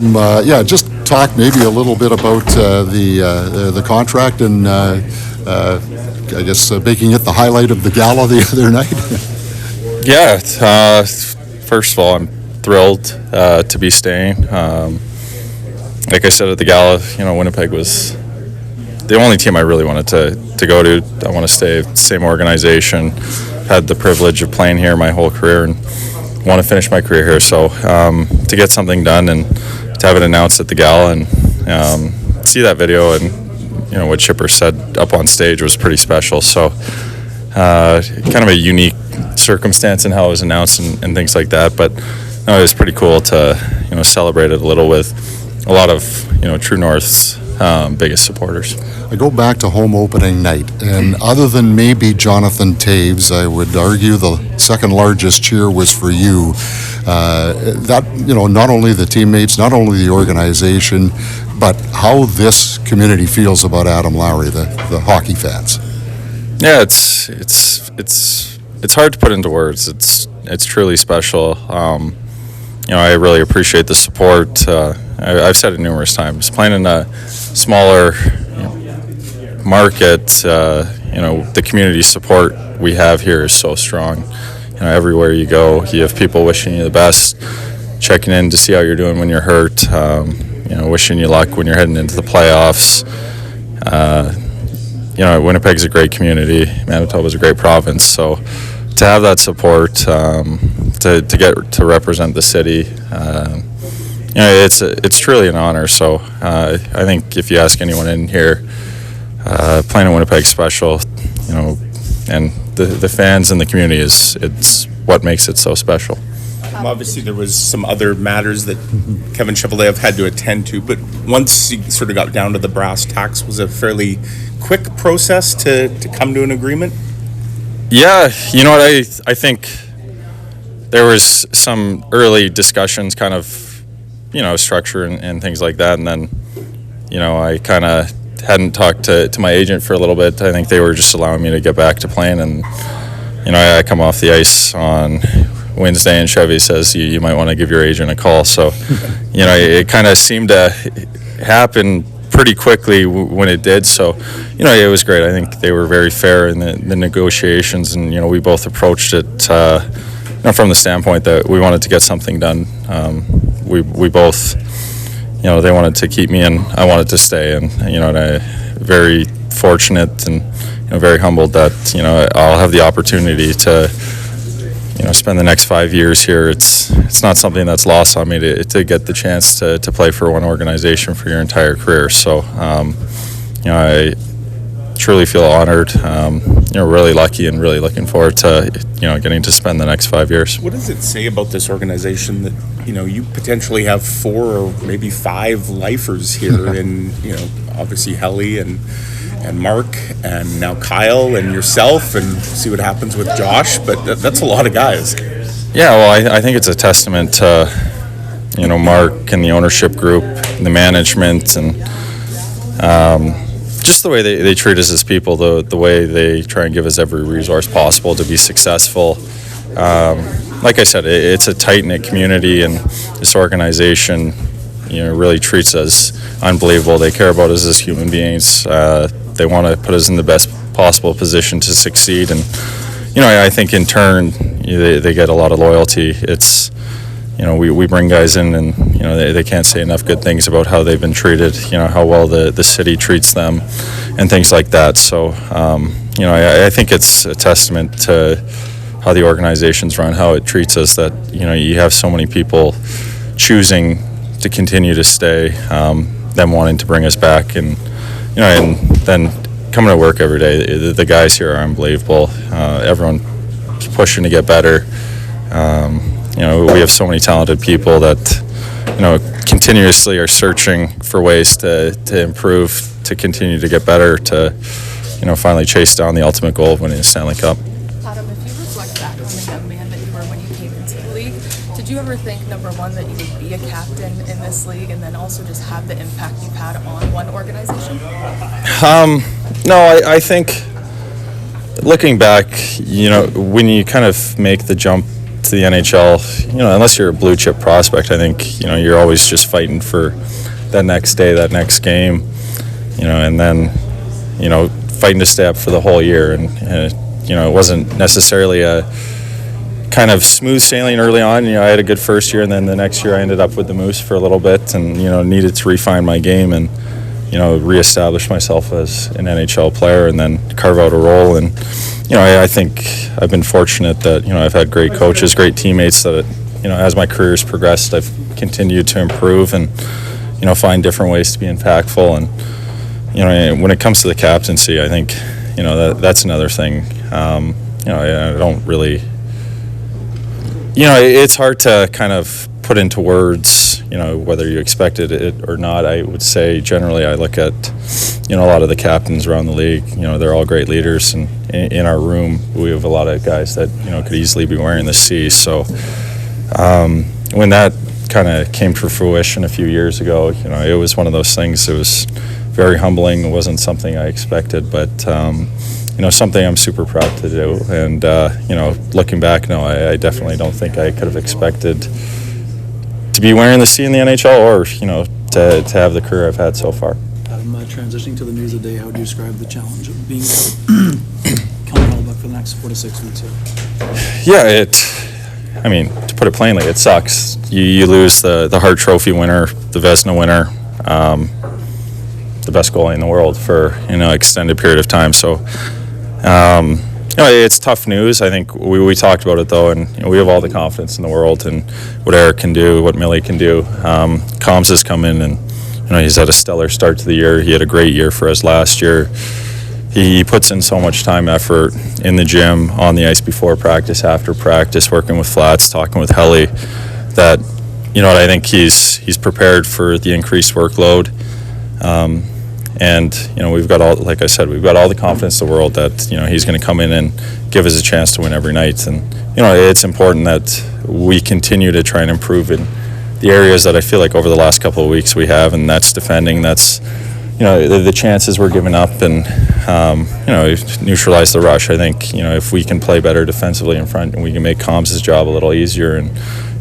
Yeah, just talk maybe a little bit about the contract and I guess making it the highlight of the gala the other night. Yeah, first of all, I'm thrilled to be staying. Like I said at the gala, Winnipeg was the only team I really wanted to go to. I want to stay, same organization. Had the privilege of playing here my whole career and want to finish my career here. So to get something done and to have it announced at the gala and see that video and what Chipper said up on stage was pretty special. So kind of a unique circumstance in how it was announced and things like that. But no, it was pretty cool to celebrate it a little with a lot of True North's biggest supporters. I go back to home opening night, and other than maybe Jonathan Taves, I would argue the second largest cheer was for you. That not only the teammates, not only the organization, but how this community feels about Adam Lowry, the hockey fans. Yeah, it's hard to put into words. It's truly special. I really appreciate the support. I've said it numerous times. Playing in a smaller market, the community support we have here is so strong. Everywhere you go, you have people wishing you the best, checking in to see how you're doing when you're hurt, wishing you luck when you're heading into the playoffs. Winnipeg's a great community. Manitoba's a great province. So to have that support, to get to represent the city, it's truly an honor. So I think if you ask anyone in here, playing in Winnipeg's special, and the fans and the community it's what makes it so special. Obviously, there was some other matters that Kevin Cheveldaev had to attend to, but once he sort of got down to the brass tacks, was a fairly quick process to come to an agreement? Yeah, I think there was some early discussions, kind of, structure and things like that, and then, I kind of hadn't talked to my agent for a little bit. I think they were just allowing me to get back to playing, and, I come off the ice on Wednesday and Chevy says you might want to give your agent a call. So, it kind of seemed to happen pretty quickly when it did. So, it was great. I think they were very fair in the negotiations, and we both approached it from the standpoint that we wanted to get something done. We both, they wanted to keep me and I wanted to stay, and I very fortunate and very humbled that I'll have the opportunity to spend the next 5 years here. It's not something that's lost on me to get the chance to play for one organization for your entire career. So I truly feel honored, really lucky, and really looking forward to getting to spend the next 5 years. What does it say about this organization that you potentially have 4 or maybe 5 lifers here, and obviously Helly and Mark and now Kyle and yourself, and see what happens with Josh, but that's a lot of guys. Yeah, well, I think it's a testament to Mark and the ownership group, the management, and just the way they treat us as people, the way they try and give us every resource possible to be successful. Like I said, it's a tight-knit community, and this organization really treats us unbelievable. They care about us as human beings. They want to put us in the best possible position to succeed, and I think in turn they get a lot of loyalty. It's we bring guys in, and they can't say enough good things about how they've been treated, how well the city treats them and things like that. So I think it's a testament to how the organization's run, how it treats us, that you have so many people choosing to continue to stay, them wanting to bring us back, and and then coming to work every day. The guys here are unbelievable. Everyone's pushing to get better. We have so many talented people that continuously are searching for ways to improve, to continue to get better, to finally chase down the ultimate goal of winning the Stanley Cup. Adam, if you reflect back on the young man that you were when you came into the league, did you ever think, number one, that you would be a captain in this league, and then also just have the impact you've had on one organization? No, I think looking back, when you kind of make the jump to the NHL, unless you're a blue chip prospect, I think, you're always just fighting for that next day, that next game, and then, fighting to stay up for the whole year. And it wasn't necessarily a kind of smooth sailing early on. I had a good first year, and then the next year I ended up with the Moose for a little bit and, needed to refine my game and, reestablish myself as an NHL player and then carve out a role. And, I think I've been fortunate that, I've had great coaches, great teammates that, as my career's progressed, I've continued to improve and, find different ways to be impactful. And, when it comes to the captaincy, I think, that's another thing. I don't really, it's hard to kind of put into words, whether you expected it or not. I would say generally I look at, a lot of the captains around the league, they're all great leaders. And in our room, we have a lot of guys that, could easily be wearing the C. So when that kind of came to fruition a few years ago, it was one of those things. It was very humbling. It wasn't something I expected, but something I'm super proud to do. And looking back, no, I definitely don't think I could have expected to be wearing the C in the NHL or to have the career I've had so far. Adam, transitioning to the news of the day, how would you describe the challenge of being Connor Hellebuyck for the next 4 to 6 weeks here? Yeah, to put it plainly, it sucks. You lose the Hart Trophy winner, the Vezina winner, the best goalie in the world for extended period of time. So it's tough news. I think we talked about it though, and we have all the confidence in the world in what Eric can do, what Millie can do. Combs has come in and he's had a stellar start to the year. He had a great year for us last year. He puts in so much time, effort in the gym, on the ice before practice, after practice, working with Flats, talking with Helly, that I think he's prepared for the increased workload. And we've got all, like I said, we've got all the confidence in the world that he's going to come in and give us a chance to win every night. And it's important that we continue to try and improve in the areas that I feel like over the last couple of weeks we have, and that's defending. That's the chances we're giving up, and neutralize the rush. I think if we can play better defensively in front, and we can make Combs' job a little easier, and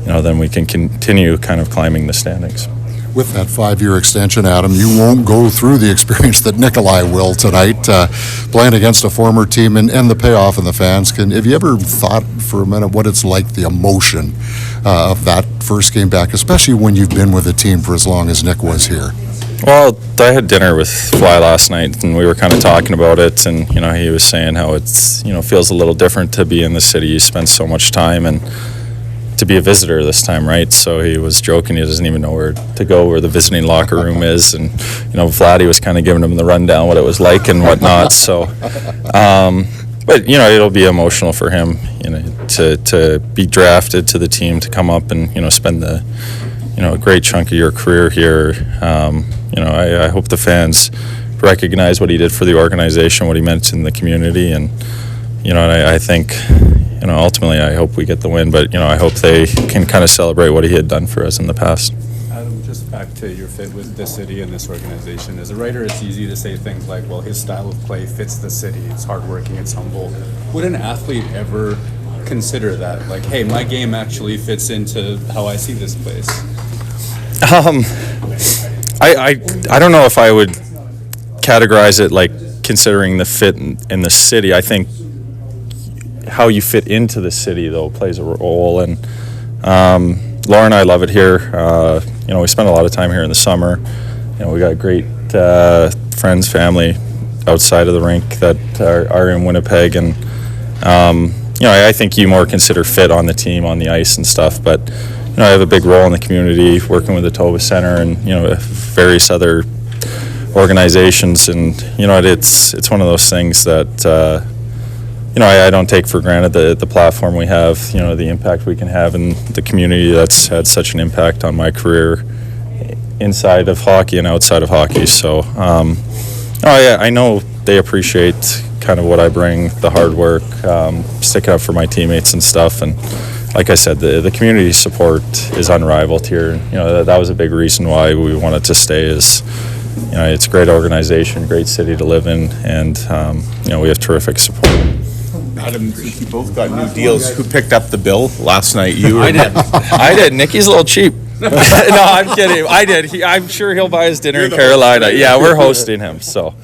then we can continue kind of climbing the standings. With that 5-year extension, Adam, you won't go through the experience that Nikolaj will tonight, playing against a former team and the payoff in the fans. Have you ever thought for a minute what it's like, the emotion of that first game back, especially when you've been with a team for as long as Nick was here? Well, I had dinner with Fly last night, and we were kind of talking about it, and he was saying how it's feels a little different to be in the city. You spend so much time, and to be a visitor this time, right? So he was joking he doesn't even know where to go, where the visiting locker room is, and Vladdy was kind of giving him the rundown what it was like and whatnot. So, but it'll be emotional for him, to be drafted to the team, to come up and spend the a great chunk of your career here. I hope the fans recognize what he did for the organization, what he meant in the community, and I think. Ultimately, I hope we get the win, but, I hope they can kind of celebrate what he had done for us in the past. Adam, just back to your fit with this city and this organization. As a writer, it's easy to say things like, well, his style of play fits the city. It's hardworking, it's humble. Would an athlete ever consider that? Like, hey, my game actually fits into how I see this place? I don't know if I would categorize it like considering the fit in the city. I think how you fit into the city, though, plays a role. And Laura and I love it here. We spend a lot of time here in the summer. We got great friends, family outside of the rink that are in Winnipeg. And, I think you more consider fit on the team, on the ice and stuff. But, I have a big role in the community, working with the Toba Center and, various other organizations. And, it's one of those things that, I don't take for granted the platform we have, the impact we can have in the community that's had such an impact on my career inside of hockey and outside of hockey. So, I know they appreciate kind of what I bring, the hard work, sticking up for my teammates and stuff. And like I said, the community support is unrivaled here. That was a big reason why we wanted to stay is, it's a great organization, great city to live in, and, we have terrific support. Adam, since you both got new deals, who picked up the bill last night? You or I did. Nicky's a little cheap. No, I'm kidding. I did. I'm sure he'll buy his dinner in Carolina. Yeah, we're hosting him. So